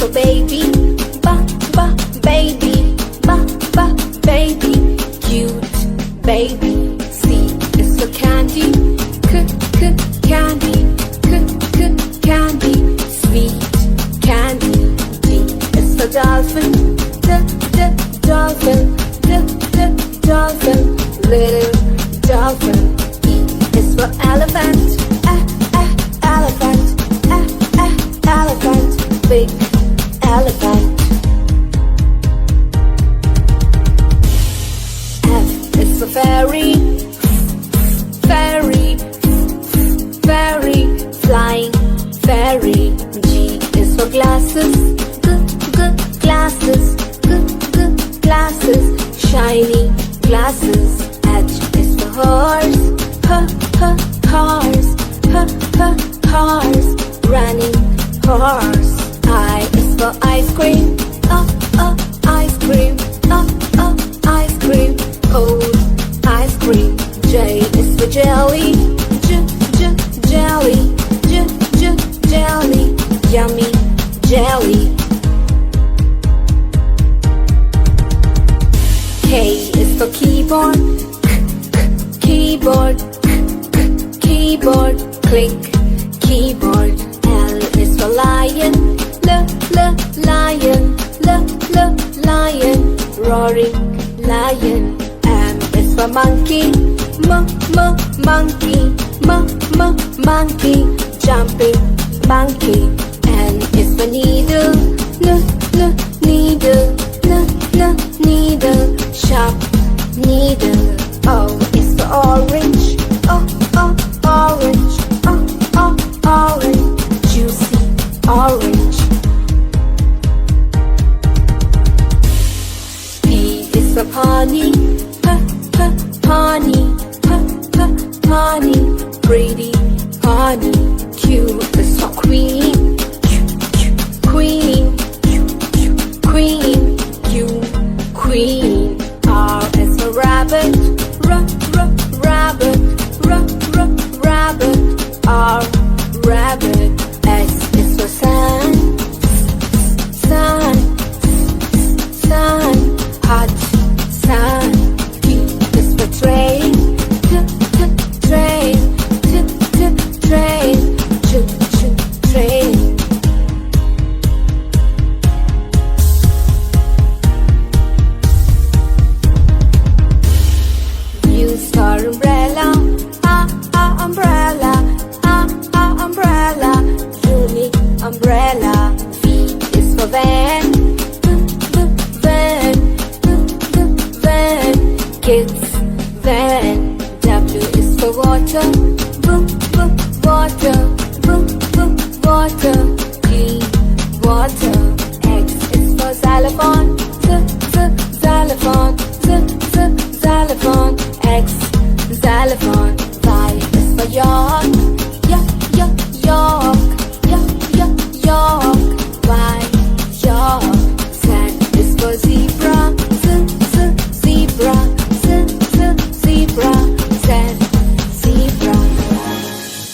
for baby. Baby. Baby. Cute baby. C is for candy. Candy. Candy. Sweet candy. D is for dolphin. Dolphin. Dolphin. Little dolphin. E is for elephant. Elephant. Elephant. Big elephant. F is for fairy. Fairy. Flying fairy. G is for glasses. Glasses. Glasses. Shiny glasses. H is for horse. Horse. Horse. Running horse. I is for ice cream. Ice cream. Ice cream. Cold ice cream. J is for jelly. Jelly. Jelly. Yummy jelly. K is for keyboard. Keyboard. Click. Keyboard. L is for lion. Lion. Lion. Roaring lion. M is for monkey. Monkey. Jumping monkey. N is for needle. Needle. Sharp needle. O is for orange. Orange. Juicy orange. P is for pony. Pony. Pretty pony. Q is for queen. Queen. Queen. R is for rabbit. Rabbit. R. Rabbit. S is for sun. Hot sun. T is for train. Train. Use for umbrella. Umbrella. Unique umbrella. V is for van. Van. Kids van. W is for water.